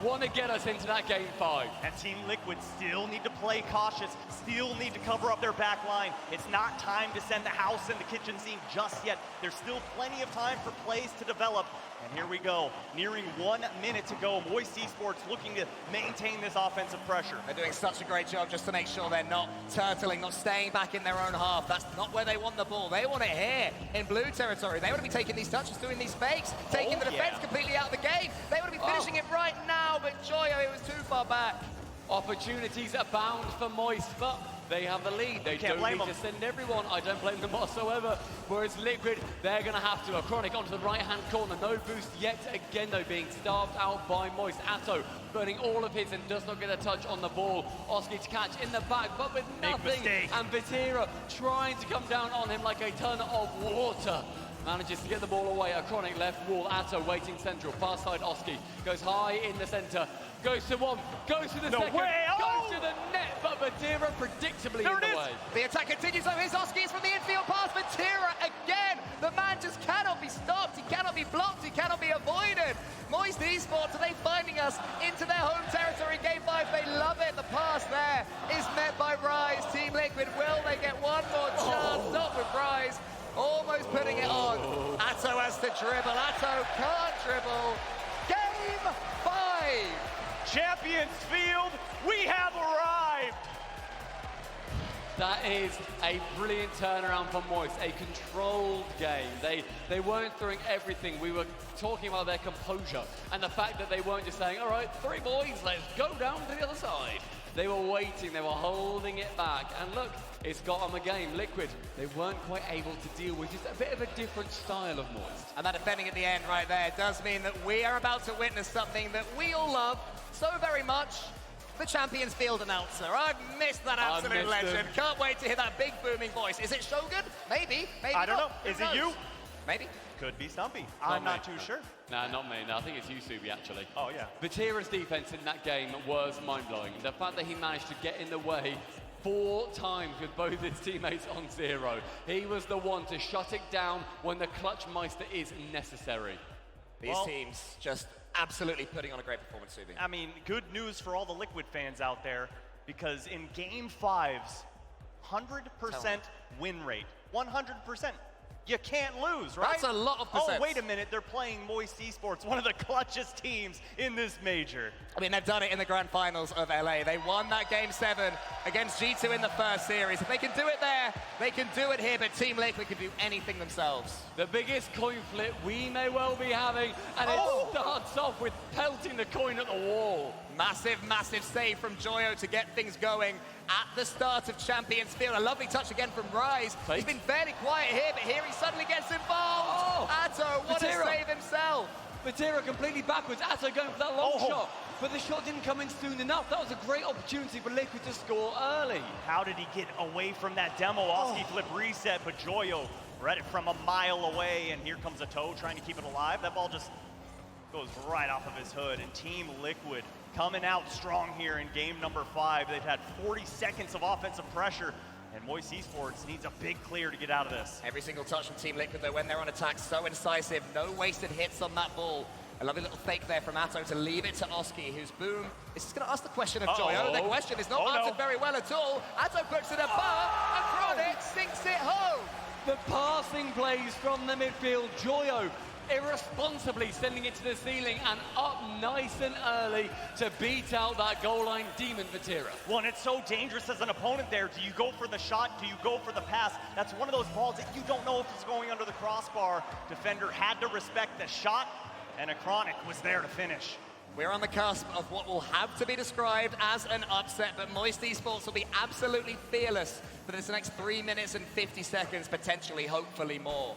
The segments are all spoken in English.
Want to get us into that game 5. And Team Liquid still need to play cautious, still need to cover up their back line. It's not time to send the house and the kitchen sink just yet. There's still plenty of time for plays to develop. And here we go, nearing 1 minute to go. Moist Esports looking to maintain this offensive pressure. They're doing such a great job just to make sure they're not turtling, not staying back in their own half. That's not where they want the ball. They want it here in blue territory. They want to be taking these touches, doing these fakes, taking the defense completely out of the game. They want to be finishing it right now, but Joyo, it was too far back. Opportunities abound for Moist, but they have the lead. They don't need to send everyone. I don't blame them whatsoever. Whereas Liquid, they're going to have to. Chronic onto the right-hand corner. No boost yet again, though, being starved out by Moist. Atto burning all of his and does not get a touch on the ball. Oski to catch in the back, but with nothing. And Vatira trying to come down on him like a ton of water. Manages to get the ball away. A Chronic left wall. Atto waiting central. Far side Oski goes high in the center. Goes to one. Goes to the second. Goes to the net. But Vatira predictably in the way. The attack continues. So here's Oski from the infield pass. Vatira again. The man just cannot be stopped. He cannot be blocked. He cannot be avoided. Moist Esports, are they finding us into their home territory? Game 5, they love it. The pass there is met by Rise. Team Liquid, will they get one more chance? Not with Rise. Almost putting it on. Atto has to dribble. Atto can't dribble. Game 5. Champions Field, we have arrived. That is a brilliant turnaround for Moist, a controlled game. They weren't throwing everything. We were talking about their composure and the fact that they weren't just saying, all right, 3 boys, let's go down to the other side. They were waiting, they were holding it back. And look, it's got them a game. Liquid, they weren't quite able to deal with just a bit of a different style of Moist. And that defending at the end right there does mean that we are about to witness something that we all love so very much. The Champions Field announcer. I've missed that absolute legend. Can't wait to hear that big booming voice. Is it Shogun? Maybe, maybe I don't not. know. Is it you? Maybe. Could be Stumpy. I'm not too sure. No, not me. No, I think it's Yusubi, actually. Oh, yeah. Vatira's defense in that game was mind-blowing. The fact that he managed to get in the way 4 times with both his teammates on 0. He was the one to shut it down when the clutch meister is necessary. These teams just absolutely putting on a great performance, Subi. I mean, good news for all the Liquid fans out there, because in Game 5's 100% win rate, 100%. You can't lose, right? That's a lot of percent. Oh, wait a minute, they're playing Moist Esports, one of the clutchest teams in this major. I mean, they've done it in the grand finals of LA. They won that Game 7 against G2 in the first series. If they can do it there, they can do it here, but Team Liquid can do anything themselves. The biggest coin flip we may well be having, and it starts off with pelting the coin at the wall. Massive, massive save from Joyo to get things going at the start of Champions Field. A lovely touch again from Rise. He's been fairly quiet here, but here he suddenly gets involved. Atto, what a save himself. Vatira completely backwards. Atto going for that long shot, but the shot didn't come in soon enough. That was a great opportunity for Liquid to score early. How did he get away from that demo? Oski flip reset, but Joyo read it from a mile away, and here comes a toe trying to keep it alive. That ball just goes right off of his hood, and Team Liquid coming out strong here in game number 5. They've had 40 seconds of offensive pressure, and Moist Esports needs a big clear to get out of this. Every single touch from Team Liquid, though, when they're on attack, so incisive. No wasted hits on that ball. A lovely little fake there from Atto to leave it to Oski, whose boom is just going to ask the question of Joyo. The question is not answered very well at all. Atto puts it above, and Chronic sinks it home. The passing plays from the midfield. Joyo irresponsibly sending it to the ceiling and up nice and early to beat out that goal line demon Vatira. Well, and it's so dangerous as an opponent there. Do you go for the shot? Do you go for the pass? That's one of those balls that you don't know if it's going under the crossbar. Defender had to respect the shot, and a Chronic was there to finish. We're on the cusp of what will have to be described as an upset, but Moist Esports will be absolutely fearless for this next 3 minutes and 50 seconds, potentially, hopefully more.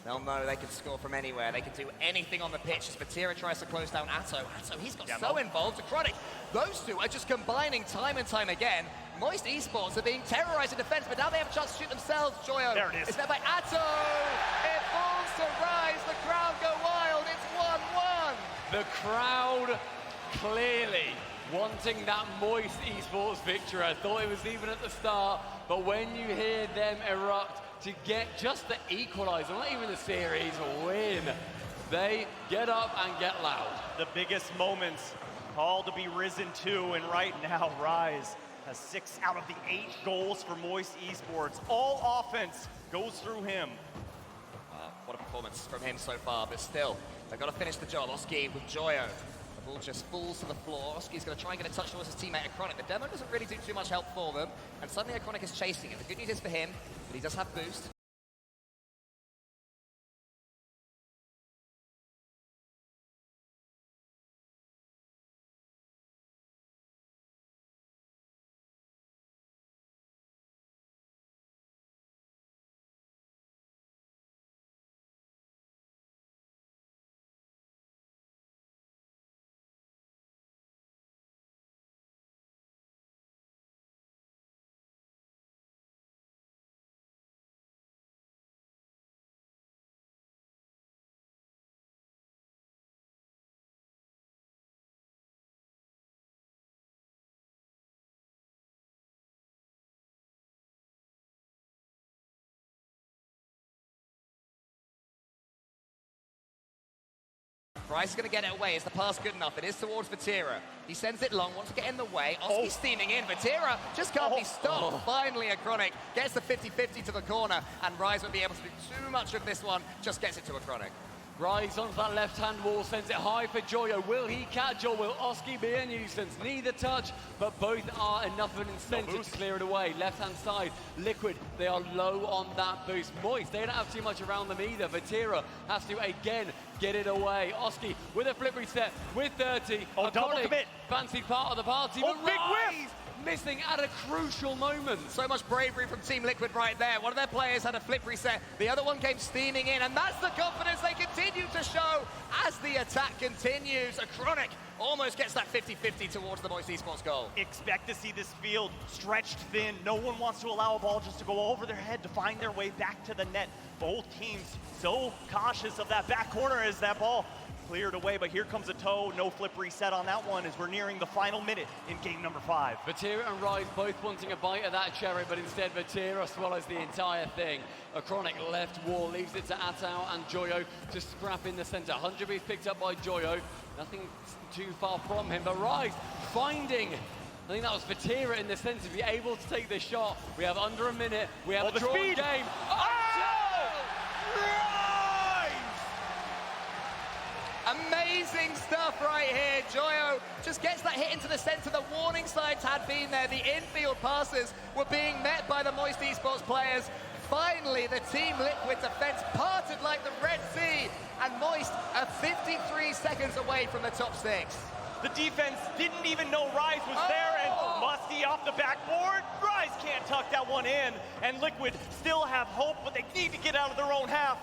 They'll know they can score from anywhere. They can do anything on the pitch as Vatira tries to close down Atto. Atto, he's got so involved. To Chronic, those two are just combining time and time again. Moist Esports are being terrorized in defense, but now they have a chance to shoot themselves. Joyo. There it is. It's met by Atto. It falls to Rise. The crowd go wild. It's 1-1. The crowd clearly wanting that Moist Esports victory. I thought it was even at the start, but when you hear them erupt to get just the equalizer, not even the series win, they get up and get loud. The biggest moments Called to be risen to, and right now Rise has 6 out of the 8 goals for Moist Esports. All offense goes through him. What a performance from him so far, but still, they've got to finish the job. Oski with Joyo. The ball just falls to the floor. Oski's going to try and get a touch towards his teammate Acronic. The demo doesn't really do too much help for them, and suddenly Acronic is chasing it. The good news is for him that he does have boost. Rice is going to get it away. Is the pass good enough? It is towards Vatira. He sends it long, wants to get in the way. Oski steaming in. Vatira just can't be stopped. Finally, Acronic gets the 50-50 to the corner, and Rise won't be able to do too much of this one. Just gets it to Acronic. Rise onto that left-hand wall, sends it high for Joyo. Will he catch or will Oski be a nuisance? Neither touch, but both are enough of an incentive to clear it away. Left-hand side, Liquid, they are low on that boost. Moist, they don't have too much around them either. Vatira has to, again, get it away. Oski with a flip reset with 30. Double commit. Fancied part of the party, but big Rise whiff! missing at a crucial moment. So much bravery from Team Liquid right there. One of their players had a flip reset. The other one came steaming in, and that's the confidence they continue to show as the attack continues. Acronic almost gets that 50-50 towards the Moist Esports goal. Expect to see this field stretched thin. No one wants to allow a ball just to go over their head to find their way back to the net. Both teams so cautious of that back corner as that ball cleared away, but here comes a toe. No flip reset on that one as we're nearing the final minute in game number 5. Vatira and Rise both wanting a bite of that cherry, but instead Vatira swallows the entire thing. Acronic left wall leaves it to Atao and Joyo to scrap in the center. 100 is picked up by Joyo. Nothing too far from him, but Rise finding, I think that was Vatira in the center, to be able to take the shot. We have under a minute. We have a drawn game. Amazing stuff right here. Joyo just gets that hit into the center. The warning signs had been there. The infield passes were being met by the Moist Esports players. Finally, the Team Liquid defense parted like the Red Sea, and Moist are 53 seconds away from the top 6. The defense didn't even know Rise was there, and Musty off the backboard. Rise can't tuck that one in, and Liquid still have hope, but they need to get out of their own half.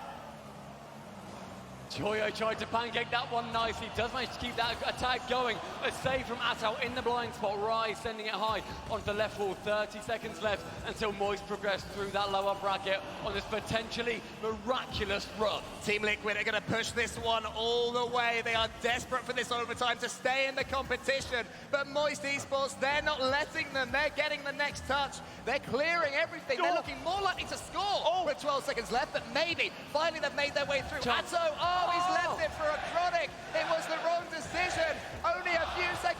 Joyo tried to pancake that one nicely, does manage to keep that attack going. A save from Atao in the blind spot. Rise sending it high onto the left wall. 30 seconds left until Moist progress through that lower bracket on this potentially miraculous run. Team Liquid are going to push this one all the way. They are desperate for this overtime to stay in the competition. But Moist Esports, they're not letting them. They're getting the next touch. They're clearing everything. They're looking more likely to score with 12 seconds left, but maybe finally they've made their way through. Atao, he's left it for Acronic. It was the wrong decision. Only a few seconds